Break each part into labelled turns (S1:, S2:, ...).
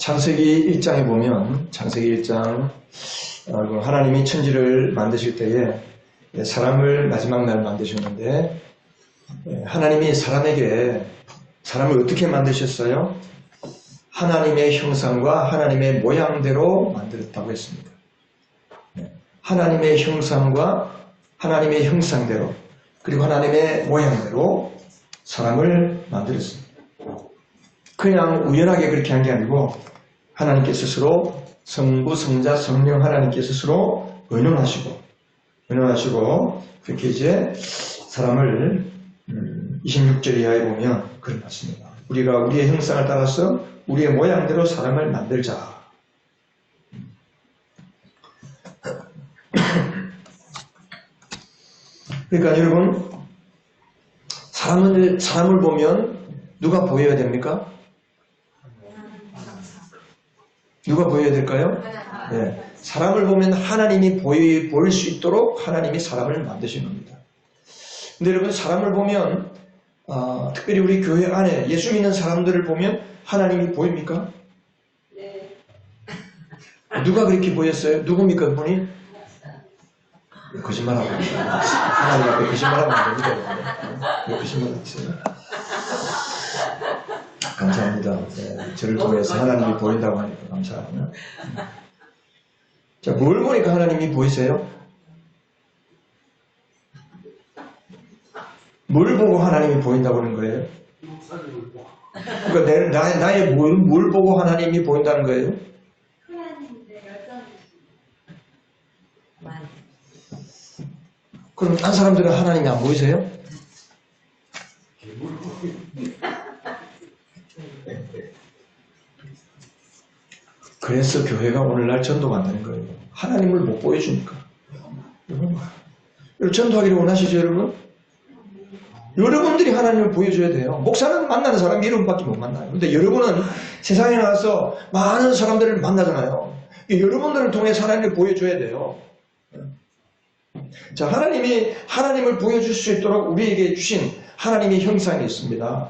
S1: 창세기 1장에 보면 창세기 1장 하나님이 천지를 만드실 때에 사람을 마지막 날 만드셨는데 하나님이 사람을 어떻게 만드셨어요? 하나님의 형상과 하나님의 모양대로 만들었다고 했습니다. 하나님의 형상과 하나님의 형상대로 그리고 하나님의 모양대로 사람을 만들었습니다. 그냥 우연하게 그렇게 한 게 아니고 하나님께 스스로 성부, 성자, 성령 하나님께 스스로 의논하시고 그렇게 이제 사람을 26절 이하에 보면 그런 말씀입니다. 우리가 우리의 형상을 따라서 우리의 모양대로 사람을 만들자. 그러니까 여러분 사람을 보면 누가 보여야 됩니까? 누가 보여야 될까요? 네. 사람을 보면 하나님이 보일 수 있도록 하나님이 사람을 만드신 겁니다. 근데 여러분 사람을 보면 특별히 우리 교회 안에 예수 믿는 사람들을 보면 하나님이 보입니까?
S2: 네.
S1: 누가 그렇게 보였어요? 누굽니까 그분이? 거짓말하고 하나님 앞에 거짓말하면 안 됩니다. 왜 거짓말하세요? 감사합니다. 네, 저를 통해서 하나님이 보인다고 하니까 감사하고요. 자, 뭘 보니까 하나님이 보이세요? 뭘 보고 하나님이 보인다고 하는 거예요? 그러니까 나의 뭘 보고 하나님이 보인다는 거예요? 그럼 딴 사람들은 하나님이 안 보이세요? 그래서 교회가 오늘날 전도한다는 거예요. 하나님을 못 보여주니까. 여러분 전도하기를 원하시죠, 여러분? 여러분들이 하나님을 보여줘야 돼요. 목사는 만나는 사람 이름밖에 못 만나요. 근데 여러분은 세상에 나가서 많은 사람들을 만나잖아요. 여러분들을 통해 하나님을 보여줘야 돼요. 자, 하나님을 보여줄 수 있도록 우리에게 주신 하나님의 형상이 있습니다.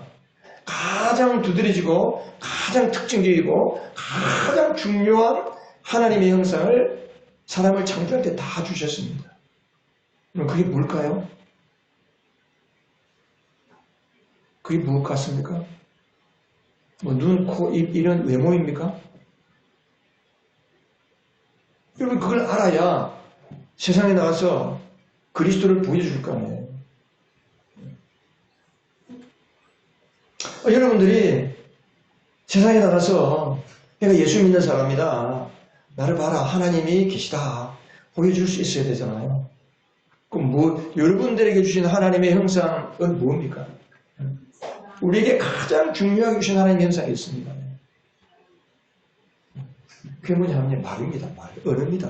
S1: 가장 두드러지고 가장 특징적이고 가장 중요한 하나님의 형상을 사람을 창조할 때 다 주셨습니다. 그럼 그게 뭘까요? 그게 무엇 같습니까? 뭐 눈, 코, 입 이런 외모입니까? 여러분 그걸 알아야 세상에 나가서 그리스도를 보여줄 거 아니에요. 여러분들이 세상에 나가서 내가 예수 믿는 사람이다. 나를 봐라. 하나님이 계시다. 보여줄 수 있어야 되잖아요. 그럼 여러분들에게 주신 하나님의 형상은 뭡니까? 우리에게 가장 중요하게 주신 하나님의 형상이 있습니다. 그게 뭐냐면 말입니다. 언어입니다.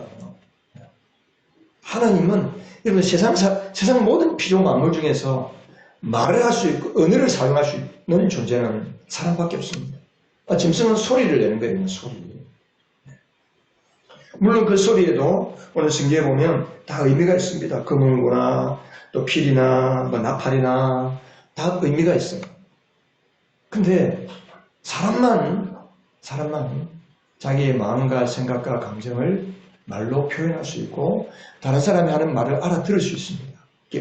S1: 하나님은 여러분 세상 모든 피조 만물 중에서 말을 할 수 있고 언어를 사용할 수 있는 존재는 사람밖에 없습니다. 짐승은 소리를 내는 거예요. 소리. 물론 그 소리에도 오늘 성경에 보면 다 의미가 있습니다. 금은고나 또 필이나 뭐 나팔이나 다 의미가 있어요. 근데 사람만 자기의 마음과 생각과 감정을 말로 표현할 수 있고 다른 사람이 하는 말을 알아들을 수 있습니다.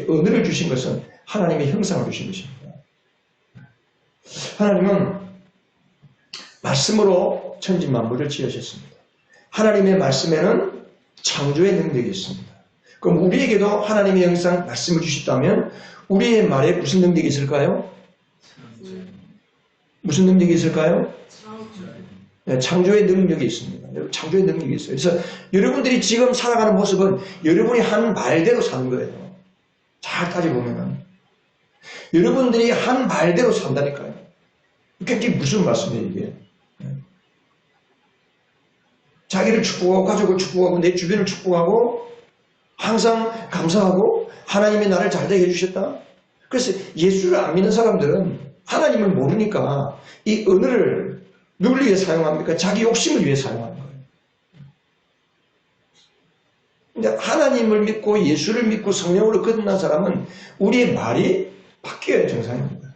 S1: 언어를 주신 것은 하나님의 형상을 주신 것입니다. 하나님은 말씀으로 천지 만물을 지으셨습니다. 하나님의 말씀에는 창조의 능력이 있습니다. 그럼 우리에게도 하나님의 형상 말씀을 주셨다면 우리의 말에 무슨 능력이 있을까요? 무슨 능력이 있을까요? 네, 창조의 능력이 있습니다. 창조의 능력이 있어요. 그래서 여러분들이 지금 살아가는 모습은 여러분이 한 말대로 사는 거예요. 잘 따져보면 여러분들이 한 말대로 산다니까요. 그게 무슨 말씀이에요 이게? 자기를 축복하고 가족을 축복하고 내 주변을 축복하고 항상 감사하고 하나님이 나를 잘되게 해주셨다. 그래서 예수를 안 믿는 사람들은 하나님을 모르니까 이 언어를 누굴 위해 사용합니까? 자기 욕심을 위해 사용하는 거예요. 근데 하나님을 믿고 예수를 믿고 성령으로 거듭난 사람은 우리의 말이 바뀌어야 정상입니다.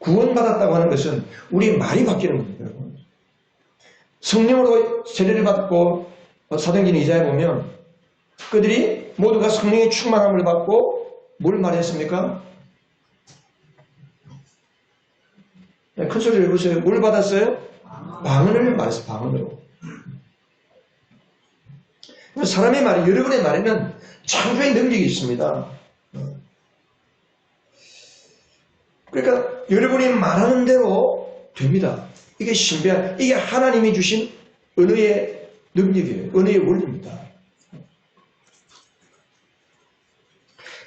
S1: 구원받았다고 하는 것은 우리의 말이 바뀌는 겁니다. 여러분. 성령으로 세례를 받고 사도행전 2장에 보면 그들이 모두가 성령의 충만함을 받고 뭘 말했습니까? 큰 소리를 해보세요. 뭘 받았어요? 방언을 말했어요. 방언으로. 사람의 말이, 여러분의 말에는 창조의 능력이 있습니다. 그러니까 여러분이 말하는 대로 됩니다. 이게 신비한, 이게 하나님이 주신 언어의 능력이에요. 언어의 원리입니다.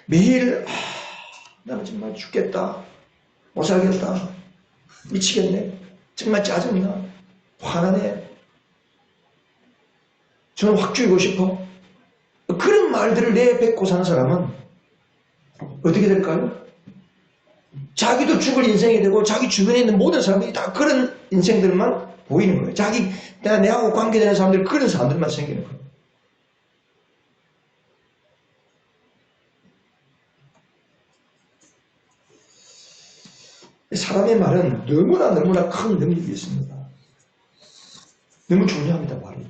S1: 매일 나는 정말 죽겠다, 못 살겠다, 미치겠네, 정말 짜증나, 화나네, 저는 확 죽이고 싶어. 그런 말들을 내뱉고 사는 사람은 어떻게 될까요? 자기도 죽을 인생이 되고 자기 주변에 있는 모든 사람들이 다 그런 인생들만 보이는 거예요. 내하고 관계되는 사람들, 그런 사람들만 생기는 거예요. 사람의 말은 너무나 큰 능력이 있습니다. 너무 중요합니다, 말이.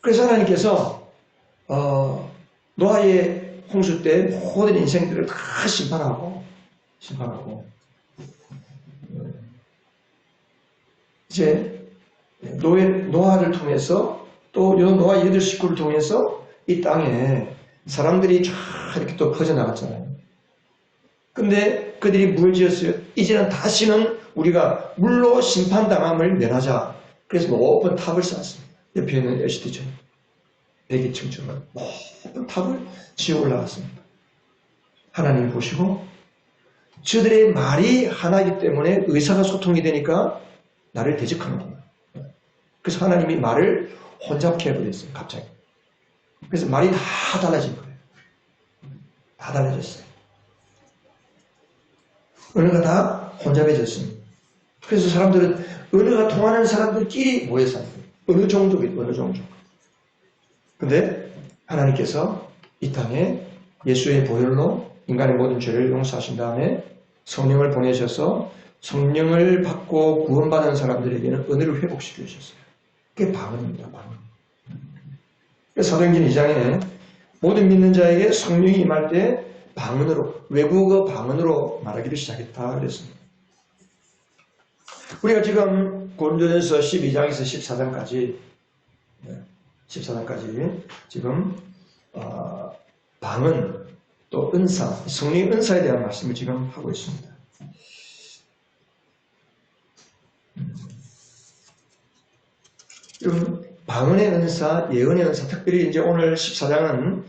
S1: 그래서 하나님께서 노아의 홍수 때 모든 인생들을 다 심판하고 이제 노아를 통해서 또 노아 8식구를 통해서 이 땅에 사람들이 쫙 이렇게 또 퍼져나갔잖아요. 근데 그들이 뭘 지었어요? 이제는 다시는 우리가 물로 심판당함을 면하자. 그래서 높은 탑을 쌓았습니다. 옆에 있는 LCD처럼 102층처럼 높은 탑을 지어 올라갔습니다. 하나님 보시고 저들의 말이 하나이기 때문에 의사소통이 되니까 나를 대적하는구나. 그래서 하나님이 말을 혼잡케 해버렸어요. 갑자기. 그래서 말이 다 달라진 거예요. 다 달라졌어요. 언어가 다 혼잡해졌습니다. 그래서 사람들은 언어가 통하는 사람들끼리 모여 사는 거예요. 어느 종족이에요. 어느 종족. 근데 하나님께서 이 땅에 예수의 보혈로 인간의 모든 죄를 용서하신 다음에 성령을 보내셔서 성령을 받고 구원받은 사람들에게는 언어를 회복시켜 주셨어요. 그게 방언입니다. 방언. 사도행전 2장에 모든 믿는 자에게 성령이 임할 때 방언으로, 외국어 방언으로 말하기를 시작했다 그랬습니다. 우리가 지금 고린도전서 12장에서 14장까지 지금 방언 또 은사, 성령의 은사에 대한 말씀을 지금 하고 있습니다. 방언의 은사, 예언의 은사, 특별히 이제 오늘 14장은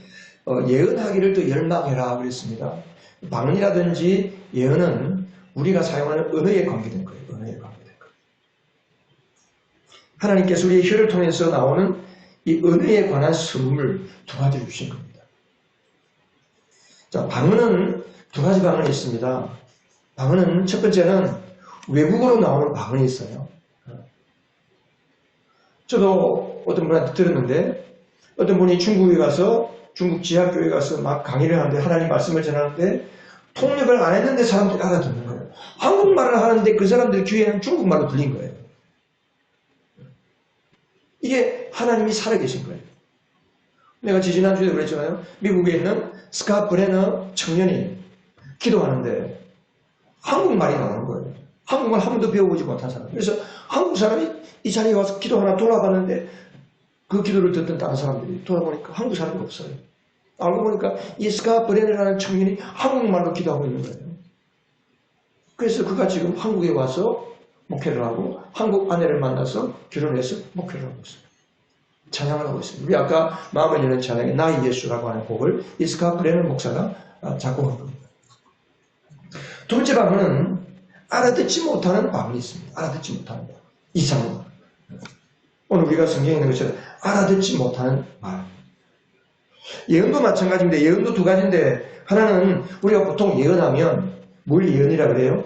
S1: 예언하기를 또 열망해라 그랬습니다. 방언이라든지 예언은 우리가 사용하는 언어에 관계된 거예요. 언어에 관계된 거예요. 하나님께서 우리의 혀를 통해서 나오는 이 언어에 관한 선물 두 가지를 주신 겁니다. 자, 방언은 두 가지 방언이 있습니다. 방언은 첫 번째는 외국어로 나오는 방언이 있어요. 저도 어떤 분한테 들었는데 어떤 분이 중국에 가서 중국 지하교회에 가서 막 강의를 하는데 하나님 말씀을 전하는데 통역을 안 했는데 사람들이 알아듣는 거예요. 한국말을 하는데 그 사람들 귀에는 중국말로 들린 거예요. 이게 하나님이 살아계신 거예요. 내가 지지난주에도 그랬잖아요. 미국에 있는 스캇 브레너 청년이 기도하는데 한국말이 나오는 거예요. 한국말 한 번도 배워보지 못한 사람. 그래서 한국 사람이 이 자리에 와서 기도 하나 돌아봤는데 그 기도를 듣던 다른 사람들이 돌아보니까 한국 사람이 없어요. 알고 보니까 이 스캇 브레너라는 청년이 한국말로 기도하고 있는 거예요. 그래서 그가 지금 한국에 와서 목회를 하고 한국 아내를 만나서 결혼해서 목회를 하고 있어요. 찬양을 하고 있습니다. 우리 아까 마음을 여는 찬양의 나의 예수라고 하는 곡을 이 스캇 브레너 목사가 작곡한 겁니다. 두 번째 방언은 알아듣지 못하는 방언이 있습니다. 알아듣지 못하는 방언. 이상한 말. 오늘 우리가 성경에 있는 것처럼 알아듣지 못하는 말. 예언도 마찬가지인데 예언도 두 가지인데 하나는 우리가 보통 예언하면 뭘 예언이라 그래요?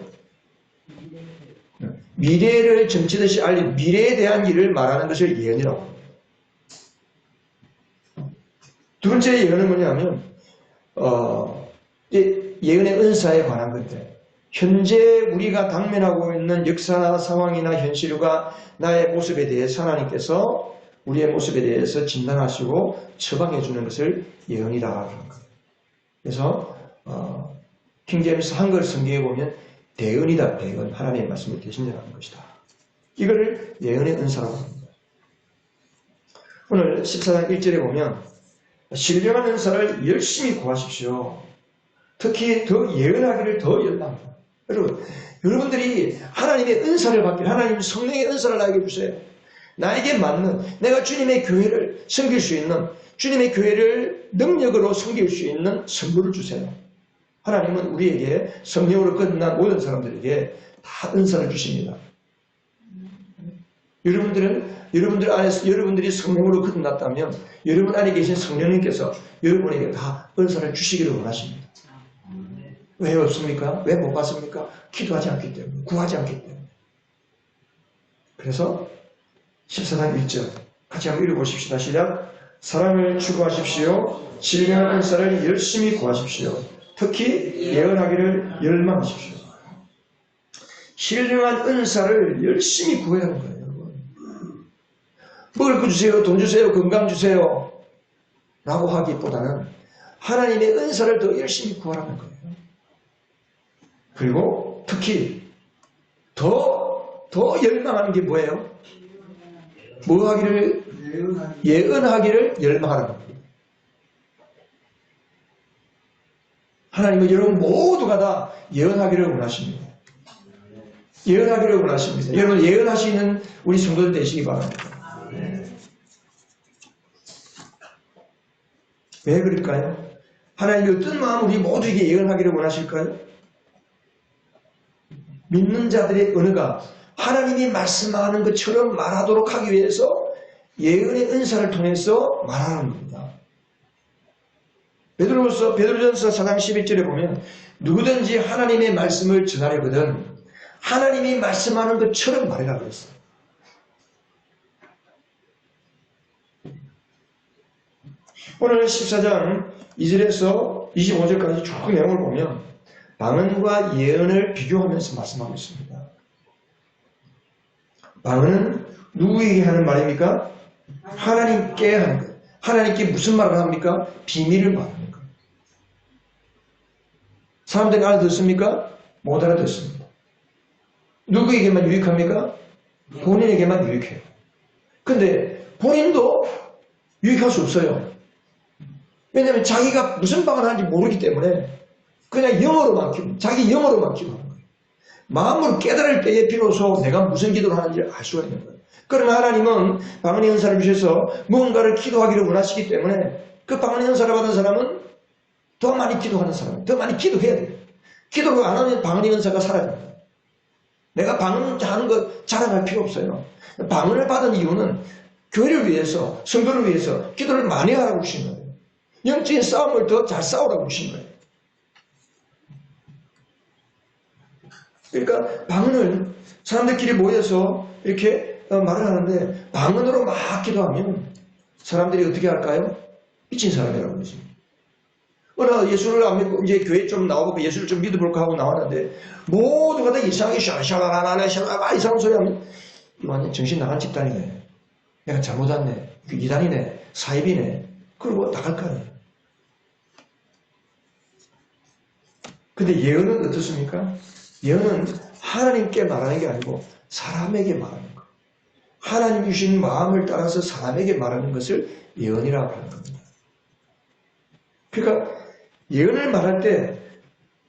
S1: 미래를 점치듯이 알린 미래에 대한 일을 말하는 것을 예언이라고 합니다. 두 번째 예언은 뭐냐면 예언의 은사에 관한 건데 현재 우리가 당면하고 있는 역사 상황이나 현실과 나의 모습에 대해서 하나님께서 우리의 모습에 대해서 진단하시고 처방해 주는 것을 예언이라 하는 거예요. 그래서 킹제임스 한글 성경에 보면 대언이다. 대언. 하나님의 말씀을 대신하는 것이다. 이거를 예언의 은사라고 합니다. 오늘 14장 1절에 보면 신령한 은사를 열심히 구하십시오. 특히 더 예언하기를 더 열망합니다. 여러분들이 하나님의 은사를 받길, 하나님 성령의 은사를 나에게 주세요. 나에게 맞는, 내가 주님의 교회를 섬길 수 있는, 주님의 교회를 능력으로 섬길 수 있는 선물을 주세요. 하나님은 우리에게 성령으로 끝난 모든 사람들에게 다 은사를 주십니다. 여러분들이 성령으로 끝났다면 여러분 안에 계신 성령님께서 여러분에게 다 은사를 주시기를 원하십니다. 왜 없습니까? 왜 못 받습니까? 기도하지 않기 때문에, 구하지 않기 때문에. 그래서 14장 1절 같이 한번 읽어보십시다. 시작. 사랑을 추구하십시오. 신령한 은사를 열심히 구하십시오. 특히 예언하기를 열망하십시오. 신령한 은사를 열심히 구해야 하는 거예요. 먹을 거 주세요, 돈 주세요, 건강 주세요 라고 하기보다는 하나님의 은사를 더 열심히 구하라는 거예요. 그리고 특히 더 열망하는 게 뭐예요? 뭐 하기를? 예언하기를 열망하는 겁니다. 하나님은 여러분 모두가 다 예언하기를 원하십니다. 예언하기를 원하십니다. 여러분 예언하시는 우리 성도들 되시기 바랍니다. 왜 그럴까요? 하나님이 어떤 마음으로 우리 모두에게 예언하기를 원하실까요? 믿는 자들의 언어가 하나님이 말씀하는 것처럼 말하도록 하기 위해서 예언의 은사를 통해서 말하는 겁니다. 베드로전서 4장 11절에 보면 누구든지 하나님의 말씀을 전하려거든 하나님이 말씀하는 것처럼 말해라 그랬어요. 오늘 14장 2절에서 25절까지 쭉 내용을 보면 방언과 예언을 비교하면서 말씀하고 있습니다. 방언은 누구에게 하는 말입니까? 하나님께 하는 거예요. 하나님께 무슨 말을 합니까? 비밀을 말하는 거예요. 사람들이 알아듣습니까? 못 알아듣습니다. 누구에게만 유익합니까? 본인에게만 유익해요. 근데 본인도 유익할 수 없어요. 왜냐하면 자기가 무슨 방언을 하는지 모르기 때문에 그냥 영어로만 기도, 자기 영어로만 기도하는 거예요. 마음으로 깨달을 때에 비로소 내가 무슨 기도를 하는지를 알 수가 있는 거예요. 그러나 하나님은 방언의 은사를 주셔서 무언가를 기도하기를 원하시기 때문에 그 방언의 은사를 받은 사람은 더 많이 기도하는 사람, 더 많이 기도해야 돼요. 기도를 안 하면 방언의 은사가 사라집니다. 내가 방언하는 거 자랑할 필요 없어요. 방언을 받은 이유는 교회를 위해서, 성도를 위해서 기도를 많이 하라고 주신 거예요. 영적인 싸움을 더 잘 싸우라고 주신 거예요. 그러니까 방언을 사람들끼리 모여서 이렇게 말을 하는데 방언으로 막 기도하면 사람들이 어떻게 할까요? 미친 사람이라고 그러십니다. 어느 예수를 안 믿고 이제 교회 좀 나오고 예수를 좀 믿어볼까 하고 나왔는데 모두가 다 이상하게 샤라샤라라라샤라 이상한 소리 하면 완전 정신 나간 집단이네. 내가 잘못 왔네. 이단이네. 사입이네. 그러고 나갈 거 아니에요. 근데 예언은 어떻습니까? 예언은 하나님께 말하는 게 아니고 사람에게 말하는 거. 하나님 주신 마음을 따라서 사람에게 말하는 것을 예언이라고 하는 겁니다. 그러니까 예언을 말할 때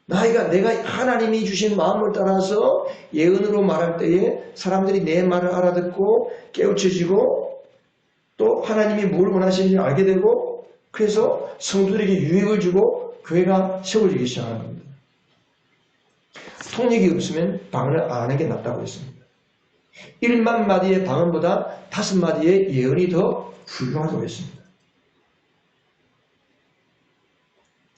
S1: 내가 하나님이 주신 마음을 따라서 예언으로 말할 때에 사람들이 내 말을 알아듣고 깨우쳐지고 또 하나님이 뭘 원하시는지 알게 되고 그래서 성도들에게 유익을 주고 교회가 세워지기 시작하는 겁니다. 통역이 없으면 방언을 안 하는 게 낫다고 했습니다. 1만 마디의 방언보다 5마디의 예언이 더 훌륭하다고 했습니다.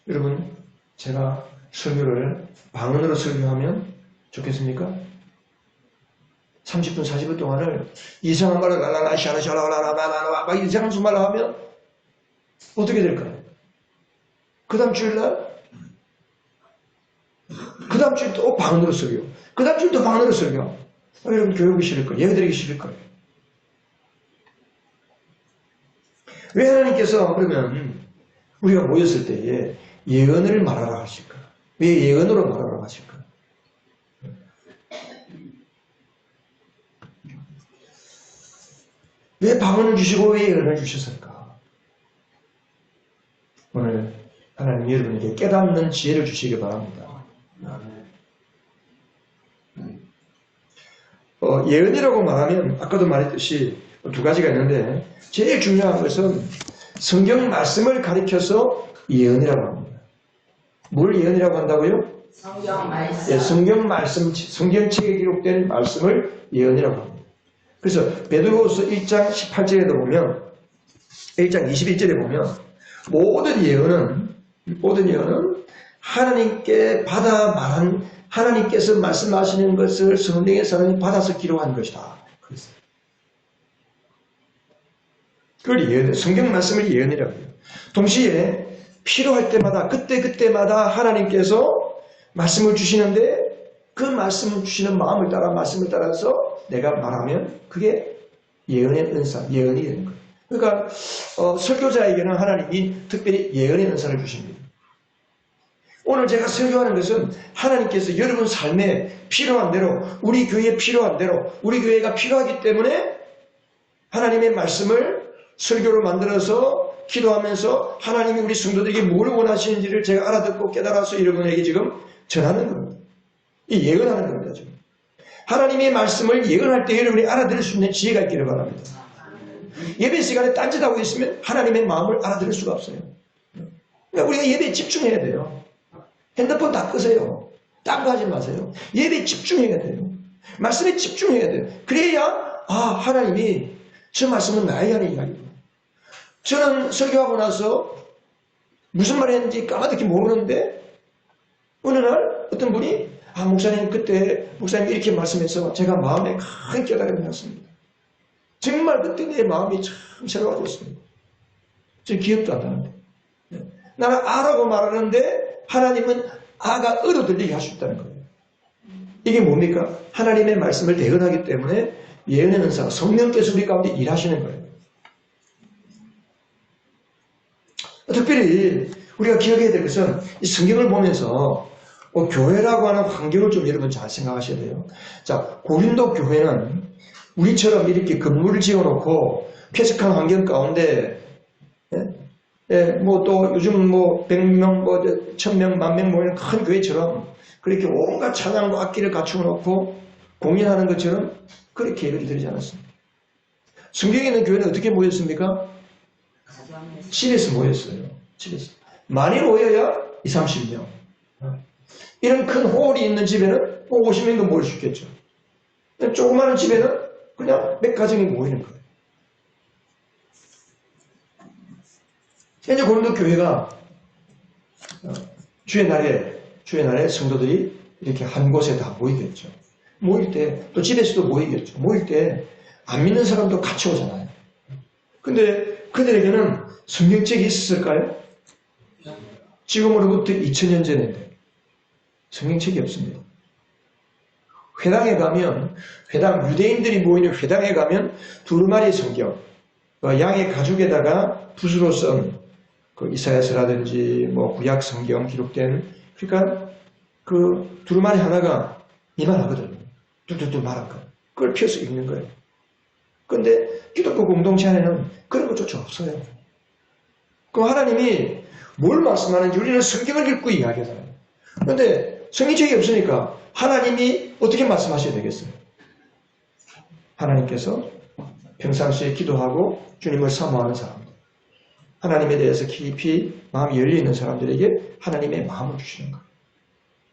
S1: 여러분, 제가 설교를 방언으로 설교하면 좋겠습니까? 30분, 40분 동안을 이상한 말을 랄랄라, 샤라샤라라라라라 막 이상한 말을 하면 어떻게 될까요? 그 다음 주일날 그 다음 주에 또 방언으로 설교. 그 다음 주에 또 방언으로 설교. 여러분 교회 오기 싫을 거예요. 예배드리기 싫을 거예요. 왜 하나님께서 그러면 우리가 모였을 때에 예언을 말하라 하실까? 왜 예언으로 말하라 하실까? 왜 방언을 주시고 왜 예언을 주셨을까? 오늘 하나님 여러분에게 깨닫는 지혜를 주시기 바랍니다. 예언이라고 말하면 아까도 말했듯이 두 가지가 있는데 제일 중요한 것은 성경 말씀을 가리켜서 예언이라고 합니다. 뭘 예언이라고 한다고요?
S2: 성경 말씀.
S1: 예, 성경 말씀, 성경책에 기록된 말씀을 예언이라고 합니다. 그래서 베드로후서 1장 18절에도 보면 1장 21절에 보면 모든 예언은 하나님께 받아 말한 하나님께서 말씀하시는 것을 성령의 사람이 받아서 기록한 것이다. 그랬어요. 그걸 예언, 성경 말씀을 예언이라고 해요. 동시에 필요할 때마다 그때마다 하나님께서 말씀을 주시는데 그 말씀을 주시는 마음을 따라 말씀을 따라서 내가 말하면 그게 예언의 은사, 예언이 되는 거예요. 그러니까 설교자에게는 하나님이 특별히 예언의 은사를 주십니다. 오늘 제가 설교하는 것은 하나님께서 여러분 삶에 필요한 대로 우리 교회에 필요한 대로 우리 교회가 필요하기 때문에 하나님의 말씀을 설교로 만들어서 기도하면서 하나님이 우리 성도들에게 뭘 원하시는지를 제가 알아듣고 깨달아서 여러분에게 지금 전하는 겁니다. 이 예언하는 겁니다. 지금. 하나님의 말씀을 예언할 때 여러분이 알아들을 수 있는 지혜가 있기를 바랍니다. 예배 시간에 딴짓하고 있으면 하나님의 마음을 알아들을 수가 없어요. 그러니까 우리가 예배에 집중해야 돼요. 핸드폰 다 끄세요. 딴 거 하지 마세요. 예배에 집중해야 돼요. 말씀에 집중해야 돼요. 그래야 하나님이 저 말씀은 나에게 하는 이야기구나. 저는 설교하고 나서 무슨 말 했는지 까마득히 모르는데 어느 날 어떤 분이 목사님 그때 목사님 이렇게 말씀해서 제가 마음에 큰 깨달음이 났습니다. 정말 그때 내 마음이 참 새로워졌습니다. 저 기억도 안 나는데 나는 아라고 말하는데 하나님은 아가 어로 들리게 할 수 있다는 거예요. 이게 뭡니까? 하나님의 말씀을 대언하기 때문에 예언의 은사가 성령께서 우리 가운데 일하시는 거예요. 특별히 우리가 기억해야 될 것은 이 성경을 보면서 교회라고 하는 환경을 좀 여러분 잘 생각하셔야 돼요. 자, 고린도 교회는 우리처럼 이렇게 건물을 지어놓고 쾌적한 환경 가운데 또 요즘 100명, 1000명, 10,000명 모이는 큰 교회처럼 그렇게 온갖 찬양과 악기를 갖추어 놓고 공연하는 것처럼 그렇게 예배를 드리지 않았습니다. 성경에 있는 교회는 어떻게 모였습니까? 집에서 모였어요. 집에서. 많이 모여야 20, 30명. 이런 큰 홀이 있는 집에는 50명도 모일 수 있겠죠. 조그마한 집에는 그냥 몇 가정이 모이는 거예요. 현재 고린도 교회가 주의 날에 성도들이 이렇게 한 곳에 다 모이겠죠. 모일 때, 또 집에서도 모이겠죠. 모일 때 안 믿는 사람도 같이 오잖아요. 근데 그들에게는 성경책이 있었을까요? 지금으로부터 2000년 전인데 성경책이 없습니다. 회당에 가면 유대인들이 모이는 회당에 가면 두루마리 성경, 양의 가죽에다가 붓으로 쓴 이사야서라든지 구약 성경 기록된 그러니까 그 두루마리 하나가 이만하거든요. 뚝뚝뚝 말한 거. 그걸 펴서 읽는 거예요. 그런데 기독교 공동체 안에는 그런 것조차 없어요. 그럼 하나님이 뭘 말씀하는지 우리는 성경을 읽고 이야기하잖아요. 그런데 성경책이 없으니까 하나님이 어떻게 말씀하셔야 되겠어요? 하나님께서 평상시에 기도하고 주님을 사모하는 사람들, 하나님에 대해서 깊이 마음이 열려있는 사람들에게 하나님의 마음을 주시는 거예요.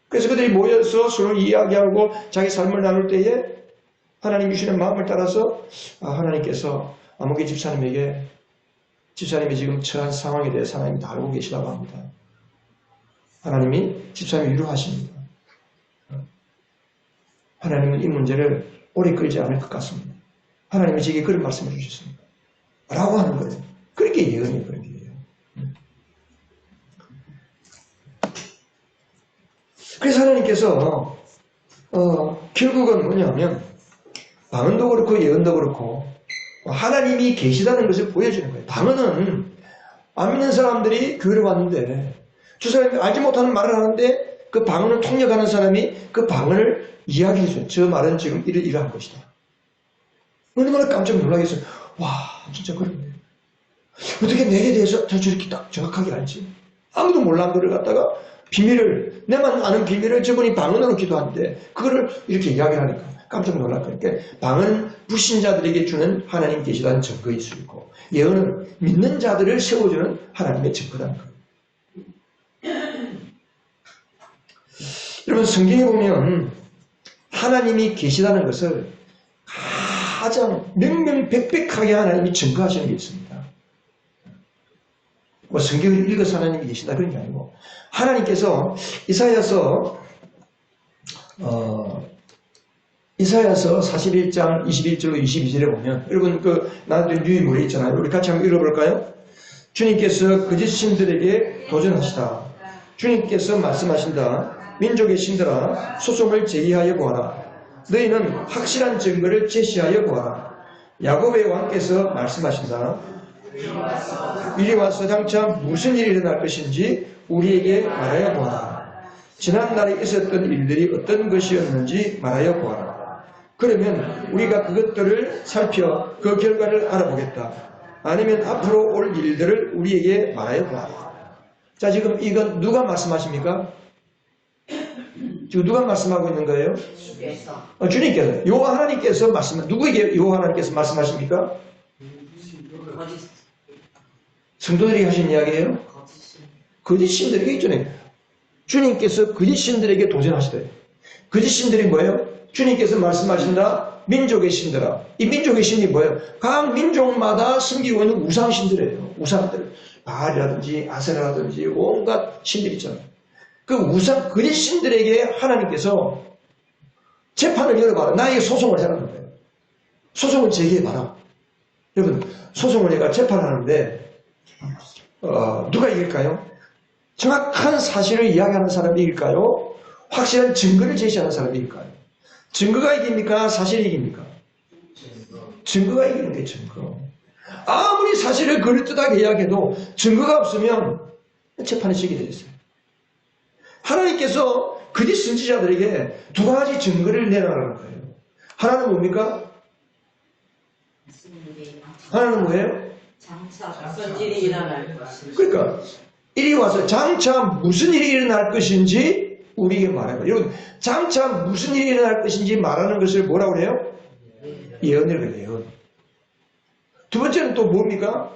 S1: 그래서 그들이 모여서 서로 이야기하고 자기 삶을 나눌 때에 하나님 주시는 마음을 따라서 하나님께서 아무개 집사님에게 집사님이 지금 처한 상황에 대해서 하나님이 다 알고 계시다고 합니다. 하나님이 집사님을 위로하십니다. 하나님은 이 문제를 오래 끌지 않을 것 같습니다. 하나님이 제게 그런 말씀을 주셨습니다. 라고 하는 거예요. 그렇게 예언이 그런 게예요. 그래서 하나님께서 결국은 뭐냐면 방언도 그렇고 예언도 그렇고 하나님이 계시다는 것을 보여주는 거예요. 방언은 안 믿는 사람들이 교회를 왔는데 저 사람이 알지 못하는 말을 하는데 그 방언을 통역하는 사람이 그 방언을 이야기해줘요. 저 말은 지금 이러한 것이다. 얼마나 깜짝 놀라겠어요. 와, 진짜 그러네. 어떻게 내게 대해서 저렇게 딱 정확하게 알지? 아무도 몰라한 거를 갖다가 비밀을, 내만 아는 비밀을 저분이 방언으로 기도하는데 그거를 이렇게 이야기하니까 깜짝 놀랄 거예요. 그러니까 방언은 불신자들에게 주는 하나님 계시다는 증거일 수 있고, 예언은 믿는 자들을 세워주는 하나님의 증거라는 거예요. 여러분, 성경에 보면 하나님이 계시다는 것을 가장 명명백백하게 하나님이 증거하시는 게 있습니다. 뭐 성경을 읽어서 하나님이 계시다 그런 게 아니고, 하나님께서 이사야서 41장 21절로 22절에 보면, 여러분 나한테 유인물이 있잖아요. 우리 같이 한번 읽어볼까요? 주님께서 거짓 신들에게 도전하시다. 주님께서 말씀하신다. 민족의 신들아, 소송을 제기하여 보아라. 너희는 확실한 증거를 제시하여 보아라. 야곱의 왕께서 말씀하신다. 이리 와서 장차 무슨 일이 일어날 것인지 우리에게 말하여 보아라. 지난날에 있었던 일들이 어떤 것이었는지 말하여 보아라. 그러면 우리가 그것들을 살펴 그 결과를 알아보겠다. 아니면 앞으로 올 일들을 우리에게 말하여 보아라. 자, 지금 이건 누가 말씀하십니까? 지금 누가 말씀하고 있는 거예요? 주님께서. 여호와 하나님께서 누구에게 여호와 하나님께서 말씀하십니까? 성도들이 하신 이야기예요? 거짓 신들에게 있잖아요. 주님께서 거짓 신들에게 도전하시대요. 거짓 신들이 뭐예요? 주님께서 말씀하신다. 민족의 신들아. 이 민족의 신이 뭐예요? 각 민족마다 섬기고 있는 우상신들이에요. 우상들. 바알이라든지 아세라라든지 온갖 신들 있잖아요. 그 우상 거짓 신들에게 하나님께서 재판을 열어봐라. 나에게 소송을 해라는 거예요. 소송을 제기해봐라. 여러분, 소송을 내가 재판하는데 누가 이길까요? 정확한 사실을 이야기하는 사람이 이길까요? 확실한 증거를 제시하는 사람이 이길까요? 증거가 이깁니까? 사실이 이깁니까? 증거가 이기는 게 증거. 아무리 사실을 그럴듯하게 이야기해도 증거가 없으면 재판에 지게 되어 있어요. 하나님께서 거짓 선지자들에게 두 가지 증거를 내라는 거예요. 하나는 뭡니까? 하나는 뭐예요?
S2: 장차 어떤 일이 일어날 것인지.
S1: 그러니까 이리 와서 장차 무슨 일이 일어날 것인지 우리에게 말해봐. 여러분, 장차 무슨 일이 일어날 것인지 말하는 것을 뭐라고 그래요? 예언이라고 해요. 두 번째는 또 뭡니까?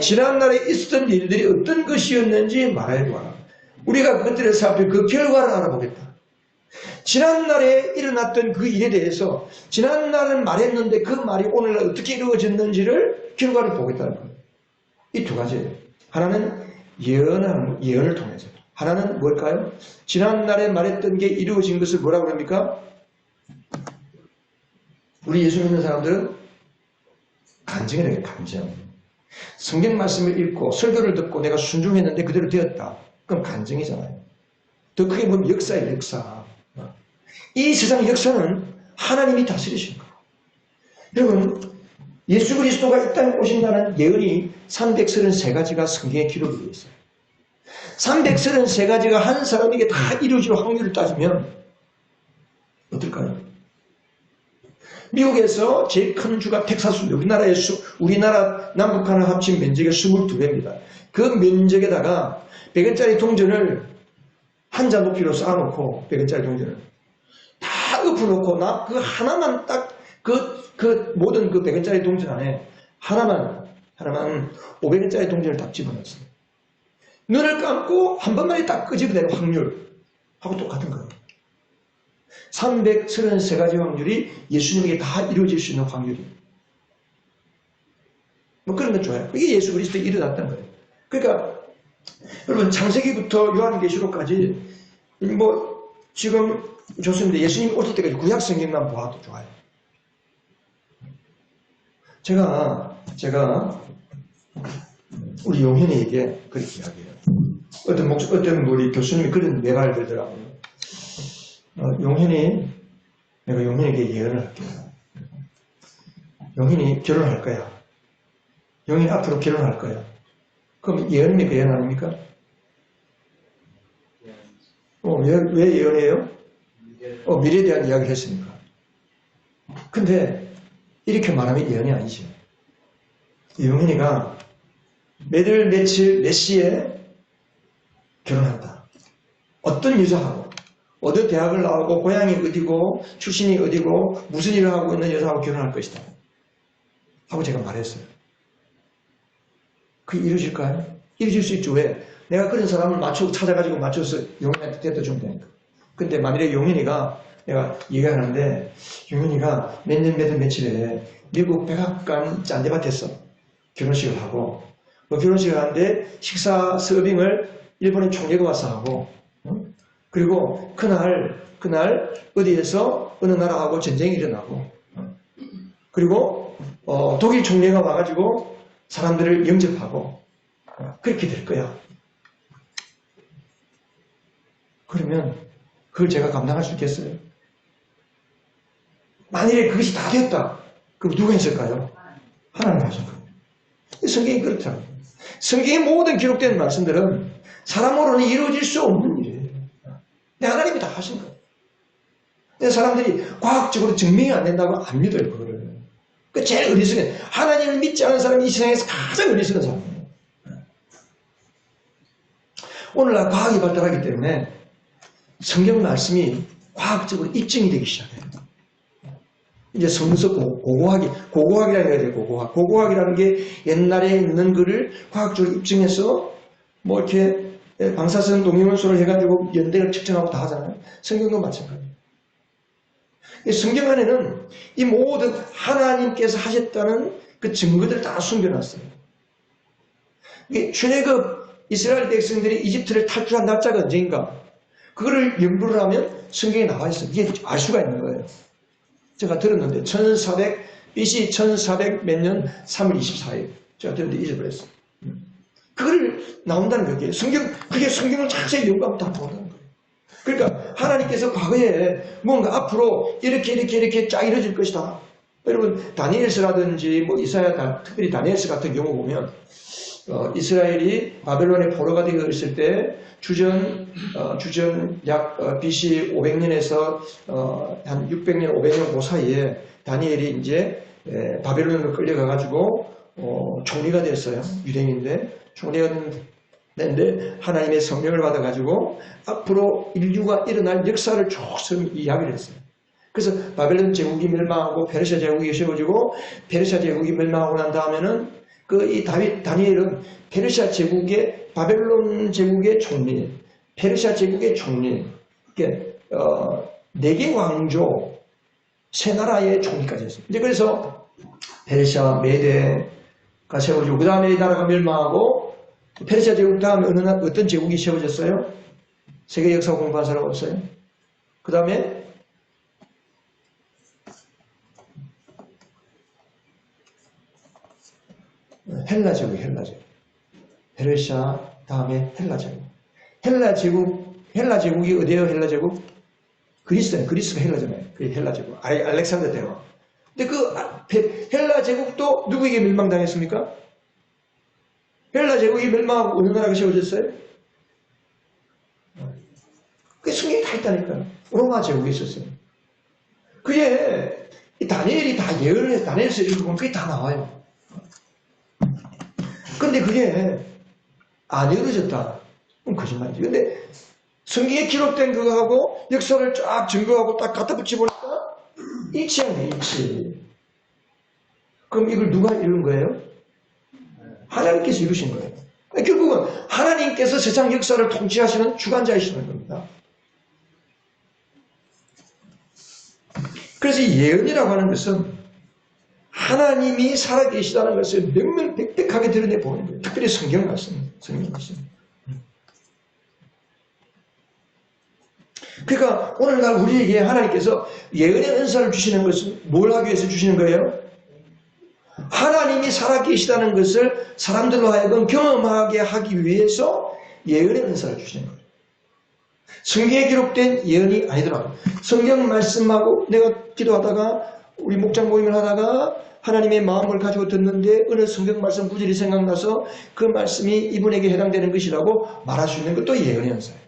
S1: 지난날에 있었던 일들이 어떤 것이었는지 말해봐라. 우리가 그것들을 살펴 그 결과를 알아보겠다. 지난날에 일어났던 그 일에 대해서 지난날은 말했는데 그 말이 오늘날 어떻게 이루어졌는지를 결과를 보겠다는 거예요. 이 두 가지예요. 하나는 예언을 통해서. 하나는 뭘까요? 지난날에 말했던 게 이루어진 것을 뭐라고 합니까? 우리 예수 믿는 사람들은 간증이라고 해요. 간증. 성경 말씀을 읽고 설교를 듣고 내가 순종했는데 그대로 되었다. 그럼 간증이잖아요. 더 크게 보면 역사예요. 역사. 이 세상 역사는 하나님이 다스리신 거예요. 여러분, 예수 그리스도가 이 땅에 오신다는 예언이 333가지가 성경에 기록이 되어 있어요. 333가지가 한 사람에게 다 이루어질 확률을 따지면 어떨까요? 미국에서 제일 큰 주가 텍사스, 우리나라 남북한을 합친 면적의 22배입니다. 그 면적에다가 100원짜리 동전을 한자 높이로 쌓아놓고 100원짜리 동전을 다 엎어놓고 그 하나만 딱 모든 그 100원짜리 동전 안에 하나만 500원짜리 동전을 딱 집어넣었어요. 눈을 감고 한 번만에 딱 끄집어내는 확률하고 똑같은 거예요. 333가지 확률이 예수님에게 다 이루어질 수 있는 확률이에요. 뭐 그런 건 좋아요. 이게 예수 그리스도에 일어났던 거예요. 그러니까 여러분, 창세기부터 요한계시록까지 뭐 지금 좋습니다. 예수님 오실 때까지 구약 성경만 보아도 좋아요. 제가 우리 용현이에게 그렇게 이야기해요. 어떤 우리 교수님이 그런 예발을 들더라고요. 내가 용현에게 예언을 할게요. 용현이 결혼할 거야. 용현이 앞으로 결혼할 거야. 그럼 예언입니까? 예언 아닙니까? 왜 예언해요? 미래에 대한 이야기를 했으니까. 근데 이렇게 말하면 예언이 아니죠. 용현이가 몇월 며칠 몇 시에 결혼한다. 어떤 여자하고 어느 대학을 나오고 고향이 어디고 출신이 어디고 무슨 일을 하고 있는 여자하고 결혼할 것이다. 하고 제가 말했어요. 그게 이루어질까요? 이루어질 수 있죠. 왜? 내가 그런 사람을 찾아가지고 맞춰서 용현이한테 데려다 주면 되니까. 근데 만일에 용현이가 내가 얘기하는데 용현이가 몇 년 몇 월 며칠에 미국 백악관 짠데밭에서 결혼식을 하고 결혼식을 하는데 식사 서빙을 일본의 총리가 와서 하고 그리고 그날 어디에서 어느 나라하고 전쟁이 일어나고 그리고 독일 총리가 와가지고 사람들을 영접하고 그렇게 될 거야. 그러면 그걸 제가 감당할 수 있겠어요? 만일에 그것이 다 됐다. 그럼 누가 했을까요? 하나님 하신 거예요. 성경이 그렇더라고요. 성경의 모든 기록된 말씀들은 사람으로는 이루어질 수 없는 일이에요. 근데 하나님이 다 하신 거예요. 근데 사람들이 과학적으로 증명이 안 된다고 안 믿어요, 그거를. 그 제일 어리석은, 하나님을 믿지 않은 사람이 이 세상에서 가장 어리석은 사람이에요. 오늘날 과학이 발달하기 때문에 성경 말씀이 과학적으로 입증이 되기 시작해요. 이제 성서 고고학이라는 게 돼요, 고고학. 고고학이라는 게 옛날에 있는 글을 과학적으로 입증해서 뭐 이렇게 방사선 동위원소를 해가지고 연대를 측정하고 다 하잖아요. 성경도 마찬가지예요. 성경 안에는 이 모든 하나님께서 하셨다는 그 증거들을 다 숨겨놨어요. 출애굽 이스라엘 백성들이 이집트를 탈출한 날짜가 언제인가? 그거를 연구를 하면 성경에 나와 있어요. 이게 알 수가 있는 거예요. 제가 들었는데 BC 1400 몇 년 3월 24일 제가 들었는데 잊어버렸어요. 그걸 나온다는 거예요. 그게 성경을 자세히 연구하면 다 나온다는 거예요. 그러니까 하나님께서 과거에 뭔가 앞으로 이렇게 쫙 이루어질 것이다. 여러분 다니엘서라든지 뭐 이사야, 특별히 다니엘서 같은 경우 보면 이스라엘이 바벨론에 포로가 되어 있을 때 주전 약 BC 500년에서 한 600년, 500년 그 사이에 다니엘이 이제 바벨론으로 끌려가가지고 총리가 됐어요. 유대인인데 총리가 됐는데 하나님의 성령을 받아가지고 앞으로 인류가 일어날 역사를 쭉 이야기를 했어요. 그래서 바벨론 제국이 멸망하고 페르시아 제국이 세워지고 페르시아 제국이 멸망하고 난 다음에는 이 다니엘은 페르시아 제국의 바벨론 제국의 총리, 페르시아 제국의 총리, 이렇게 4개 왕조, 3나라의 총리까지 했어요. 이제 그래서 페르시아, 메대가 세워지고 그 다음에 이 나라가 멸망하고 페르시아 제국 다음에 어떤 제국이 세워졌어요? 세계 역사 공부한 사람 없어요? 그 다음에 헬라 제국. 페르시아 다음에 헬라 제국. 헬라 제국이 어디예요? 헬라 제국? 그리스가 헬라잖아요. 그 헬라 제국. 알렉산더 대왕. 근데 그 헬라 제국도 누구에게 멸망당했습니까? 헬라 제국이 멸망하고 어느 나라가 세워졌어요? 그게 성경에 다 있다니까요. 로마 제국이 있었어요. 그게 다니엘이 다 예언을 해서 다니엘서 읽어보면 그게 다 나와요. 근데 그게 안 이루어졌다. 그건 거짓말이지. 근데 성경에 기록된 그거하고 역사를 쫙 증거하고 딱 갖다 붙여보니까 일치하네, 일치. 그럼 이걸 누가 이룬 거예요? 하나님께서 이루신 거예요. 결국은 하나님께서 세상 역사를 통치하시는 주관자이시는 겁니다. 그래서 이 예언이라고 하는 것은 하나님이 살아계시다는 것을 명명백백하게 드러내 보는 거예요. 특별히 성경 말씀. 그러니까 오늘날 우리에게 하나님께서 예언의 은사를 주시는 것은 뭘 하기 위해서 주시는 거예요? 하나님이 살아계시다는 것을 사람들로 하여금 경험하게 하기 위해서 예언의 은사를 주시는 거예요. 성경에 기록된 예언이 아니더라도 성경 말씀하고 내가 기도하다가 우리 목장 모임을 하다가 하나님의 마음을 가지고 듣는데 어느 성경 말씀 구절이 생각나서 그 말씀이 이분에게 해당되는 것이라고 말할 수 있는 것도 예언의 은사예요.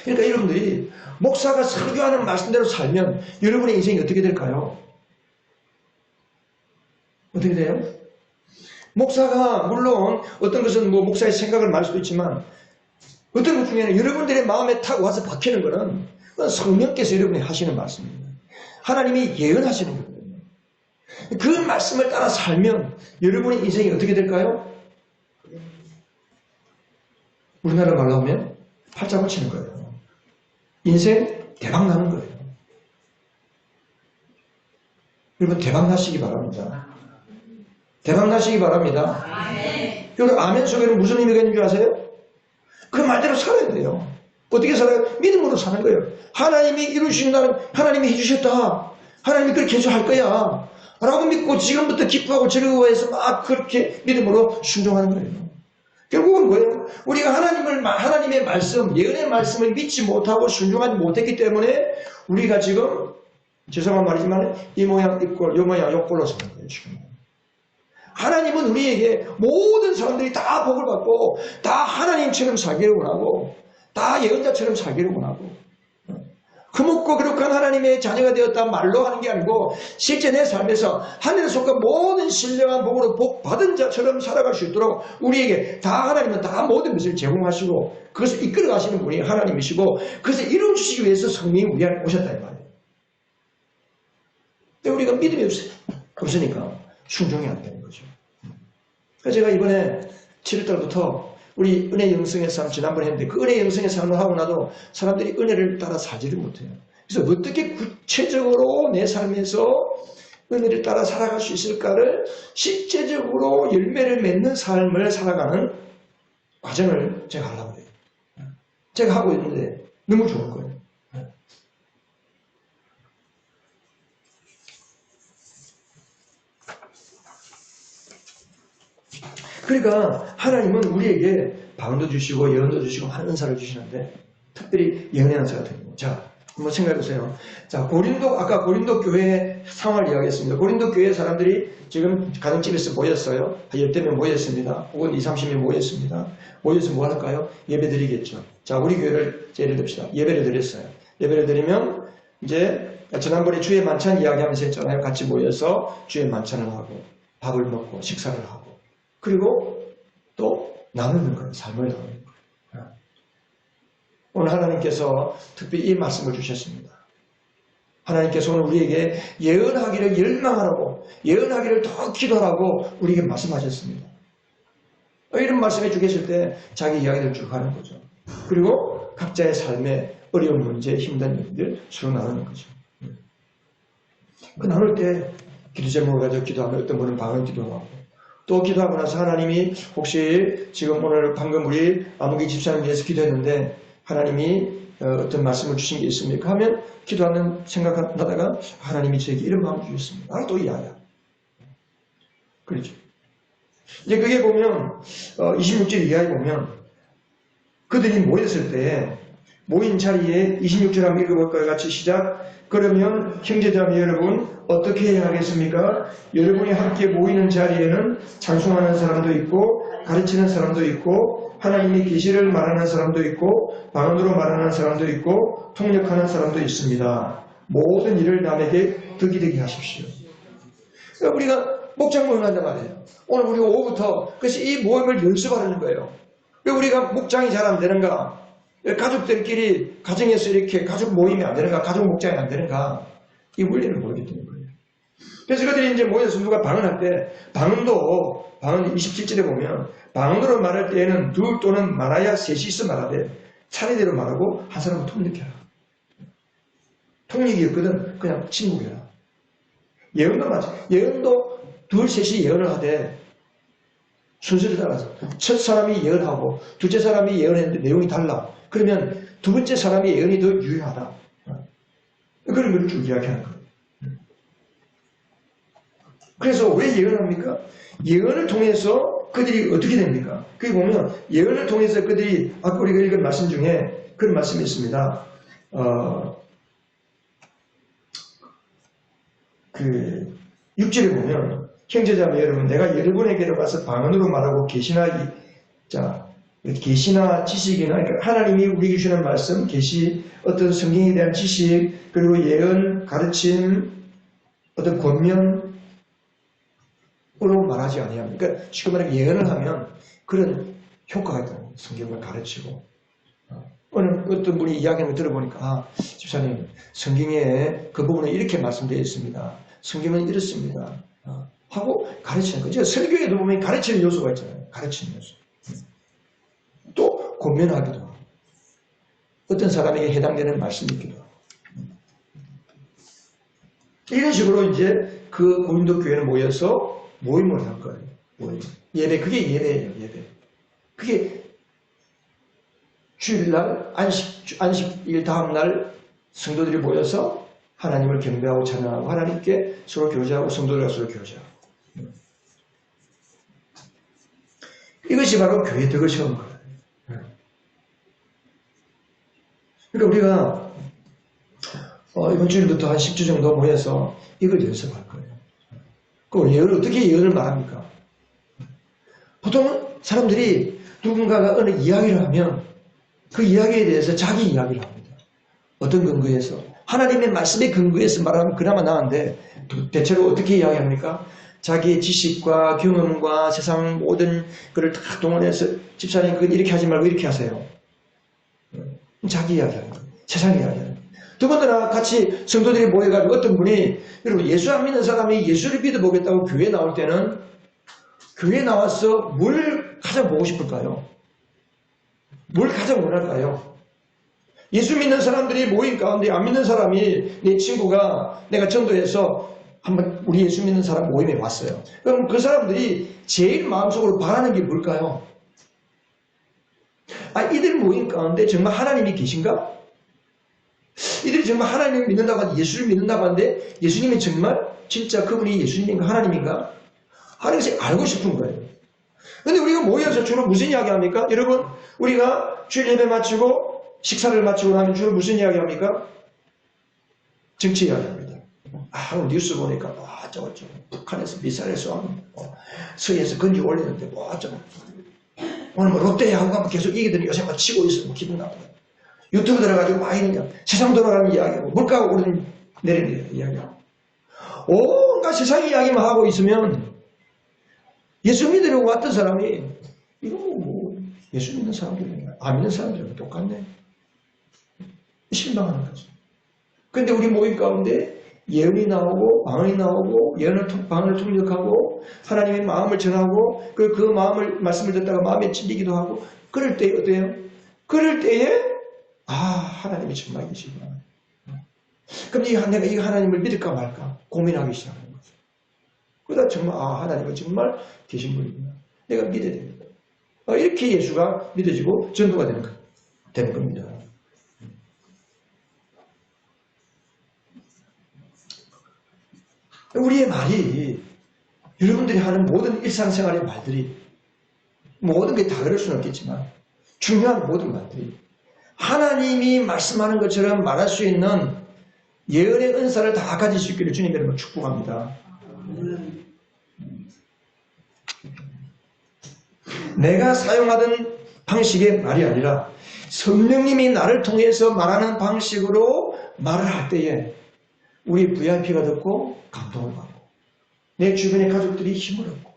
S1: 그러니까 여러분들이 목사가 설교하는 말씀대로 살면 여러분의 인생이 어떻게 될까요? 어떻게 돼요? 목사가 물론 어떤 것은 뭐 목사의 생각을 말 수도 있지만 어떤 것 중에는 여러분들의 마음에 탁 와서 박히는 것은 성령께서 여러분이 하시는 말씀입니다. 하나님이 예언하시는 거거든요. 그 말씀을 따라 살면 여러분의 인생이 어떻게 될까요? 우리나라 말로 하면 팔자고 치는 거예요. 인생 대박 나는 거예요. 여러분 대박 나시기 바랍니다. 대박 나시기 바랍니다. 여러분 아멘 속에는 무슨 의미가 있는 줄 아세요? 그 말대로 살아야 돼요. 어떻게 살아요? 믿음으로 사는 거예요. 하나님이 이루신다는, 하나님이 해주셨다. 하나님이 그렇게 해서 할 거야. 라고 믿고 지금부터 기뻐하고 즐거워해서 막 그렇게 믿음으로 순종하는 거예요. 결국은 뭐예요? 우리가 하나님의 말씀, 예언의 말씀을 믿지 못하고 순종하지 못했기 때문에 우리가 지금, 죄송한 말이지만 이 모양, 이 꼴, 요 모양, 요 꼴로 사는 거예요, 지금. 하나님은 우리에게 모든 사람들이 다 복을 받고 다 하나님처럼 살기를 원하고 다 예언자처럼 살기를 원하고 그먹고 그렇게 하나님의 자녀가 되었다 말로 하는 게 아니고 실제 내 삶에서 하늘에 속한 모든 신령한 복으로 복 받은 자처럼 살아갈 수 있도록 우리에게 다 하나님은 다 모든 것을 제공하시고 그것을 이끌어 가시는 분이 하나님이시고 그것을 이루어주시기 위해서 성령이 우리 안에 오셨다 이 말이에요. 근데 우리가 믿음이 없으니까 순종이 안 되는 거죠. 그래서 제가 이번에 7월달부터 우리 은혜 영성의 삶 지난번에 했는데 그 은혜 영성의 삶을 하고 나도 사람들이 은혜를 따라 살지를 못해요. 그래서 어떻게 구체적으로 내 삶에서 은혜를 따라 살아갈 수 있을까를 실제적으로 열매를 맺는 삶을 살아가는 과정을 제가 하려고 해요. 제가 하고 있는데 너무 좋은 거예요. 그러니까 하나님은 우리에게 방언도 주시고 예언도 주시고 많은 은사를 주시는데 특별히 예언의 은사가 되는 거예요. 자, 한번 생각해 보세요. 자, 아까 고린도 교회 상황을 이야기했습니다. 고린도 교회 사람들이 지금 가정집에서 모였어요. 한 10명 모였습니다. 혹은 20, 30명 모였습니다. 모여서 뭐 할까요? 예배 드리겠죠. 자, 우리 교회를 예를 듭시다. 예배를 드렸어요. 예배를 드리면 이제 지난번에 주의 만찬 이야기하면서 했잖아요. 같이 모여서 주의 만찬을 하고 밥을 먹고 식사를 하고 그리고 또 나누는 거예요. 삶을 나누는 거예요. 오늘 하나님께서 특별히 이 말씀을 주셨습니다. 하나님께서 오늘 우리에게 예언하기를 열망하라고 예언하기를 더 기도하라고 우리에게 말씀하셨습니다. 이런 말씀해 주겠을 때 자기 이야기를 쭉 하는 거죠. 그리고 각자의 삶의 어려운 문제, 힘든 일들 서로 나누는 거죠. 그 나눌 때 기도 제목을 가지고 기도하면 어떤 분은 방언 기도하고 또 기도하고 나서 하나님이 혹시 지금 오늘 방금 우리 아무개 집사님 위해서 기도했는데 하나님이 어떤 말씀을 주신 게 있습니까? 하면 기도하는 생각하다가 하나님이 저에게 이런 마음을 주셨습니다. 또 이야기야. 그렇죠. 이제 그게 보면 26절 이하에 보면 그들이 모였을 때 모인 자리에 26절 한번 읽어볼까요? 같이 시작. 그러면 형제자매 여러분 어떻게 해야 하겠습니까? 여러분이 함께 모이는 자리에는 찬송하는 사람도 있고 가르치는 사람도 있고 하나님의 계시를 말하는 사람도 있고 방언으로 말하는 사람도 있고 통역하는 사람도 있습니다. 모든 일을 남에게 덕이 되게 하십시오. 그러니까 우리가 목장 모임을 한단 말이에요. 오늘 우리가 오후부터 그래서 이 모임을 연습하는 거예요. 왜 우리가 목장이 잘 안 되는가? 가족들끼리 가정에서 이렇게 가족 모임이 안 되는가? 가족 목장이 안 되는가? 이 원리를 모르겠다는 거예요. 그래서 그들이 이제 모여서 누가 방언할 때 방언 27절에 보면 방언으로 말할 때에는 둘 또는 많아야 셋이서 말하되 차례대로 말하고 한 사람은 통역해라. 통역이 없거든 그냥 침묵해라. 예언도 마찬 예언도 둘 셋이 예언을 하되 순서를 따라서 첫 사람이 예언하고 둘째 사람이 예언했는데 내용이 달라. 그러면 두 번째 사람이 예언이 더 유효하다. 그런 걸 쭉 이야기하는 거예요. 그래서 왜 예언합니까? 예언을 통해서 그들이 어떻게 됩니까? 거기 보면 예언을 통해서 그들이 아까 우리가 읽은 말씀 중에 그런 말씀이 있습니다. 그 6절에 보면 형제자매 여러분 내가 여러분에게로 가서 방언으로 말하고 계시나 지식이나 그러니까 하나님이 우리에게 주는 말씀, 계시, 어떤 성경에 대한 지식, 그리고 예언, 가르침, 어떤 권면으로 말하지 아니합니다. 그러니까 지금 말하면 예언을 하면 그런 효과가 있다는 거예요. 성경을 가르치고. 어떤 분이 이야기를 들어보니까 집사님 성경에 그 부분에 이렇게 말씀되어 있습니다. 성경은 이렇습니다. 하고 가르치는 거죠. 설교에도 보면 가르치는 요소가 있잖아요. 가르치는 요소. 또 권면하기도 하고 어떤 사람에게 해당되는 말씀이 있기도 하고 이런 식으로 이제 그 고린도 교회는 모여서 모임을 할 거예요. 모임. 예배, 그게 예배예요. 예배. 그게 주일날 안식일 다음날 성도들이 모여서 하나님을 경배하고 찬양하고 하나님께 서로 교제하고 성도들과 서로 교제하고 이것이 바로 교회 덕을 세우는 거예요. 그러니까 우리가 이번 주일부터 한 10주 정도 모여서 이걸 연습할 거예요. 그럼 예언을 어떻게 예언을 말합니까? 보통 사람들이 누군가가 어느 이야기를 하면 그 이야기에 대해서 자기 이야기를 합니다. 어떤 근거에서? 하나님의 말씀의 근거에서 말하면 그나마 나은데 대체로 어떻게 이야기합니까? 자기의 지식과 경험과 세상 모든 것을 다 동원해서 집사님 그건 이렇게 하지 말고 이렇게 하세요. 자기 이야기하는 거예요. 세상 이야기하는 거예요. 더군다나 같이 성도들이 모여가지고 어떤 분이 여러분 예수 안 믿는 사람이 예수를 믿어보겠다고 교회에 나올 때는 교회에 나와서 뭘 가장 보고 싶을까요? 뭘 가장 원할까요? 예수 믿는 사람들이 모인 가운데 안 믿는 사람이 내 친구가 내가 전도해서 한번 우리 예수 믿는 사람 모임에 왔어요. 그럼 그 사람들이 제일 마음속으로 바라는 게 뭘까요? 이들 모임 가운데 정말 하나님이 계신가? 이들이 정말 하나님을 믿는다고 하는데 예수를 믿는다고 하는데 예수님이 정말 진짜 그분이 예수님인가 하나님인가? 하는 것을 알고 싶은 거예요. 근데 우리가 모여서 주로 무슨 이야기 합니까? 여러분, 우리가 주일 예배 마치고 식사를 마치고 나면 주로 무슨 이야기 합니까? 정치 이야기 합니다. 뉴스 보니까, 저거, 북한에서 미사일 쏘면, 서해에서 건지 올리는데, 저거. 오늘 롯데야구가 계속 이기더니 요새 치고 있으면 기분 나쁘다. 유튜브 들어가지고 막 이러냐. 세상 돌아가는 이야기하고, 물가가 오르는, 내리는 이야기하고. 온갖 세상 이야기만 하고 있으면, 예수 믿으려고 왔던 사람이, 이거 예수 믿는 사람들이랑 안 믿는 사람들이랑 똑같네. 실망하는 거죠. 근데 우리 모임 가운데 예언이 나오고, 방언이 나오고, 방언을 통역하고, 하나님의 마음을 전하고, 그 마음을, 말씀을 듣다가 마음에 찔리기도 하고, 그럴 때에 어때요? 그럴 때에, 하나님이 정말 계시구나. 그럼 내가 이 하나님을 믿을까 말까 고민하기 시작하는 거죠. 그러다 정말, 하나님은 정말 계신 분이구나. 내가 믿어야 됩니다. 이렇게 예수가 믿어지고 전도가 되는 겁니다. 우리의 말이 여러분들이 하는 모든 일상생활의 말들이 모든 게 다 그럴 수는 없겠지만 중요한 모든 말들이 하나님이 말씀하는 것처럼 말할 수 있는 예언의 은사를 다 가질 수 있기를 주님 여러분 축복합니다. 내가 사용하던 방식의 말이 아니라 성령님이 나를 통해서 말하는 방식으로 말을 할 때에 우리 VIP가 듣고 감동을 받고 내 주변의 가족들이 힘을 얻고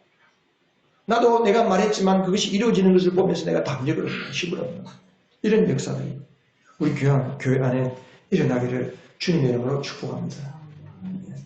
S1: 나도 내가 말했지만 그것이 이루어지는 것을 보면서 내가 담력을 얻고 힘을 얻는 이런 역사들이 우리 교회 안에 일어나기를 주님의 이름으로 축복합니다.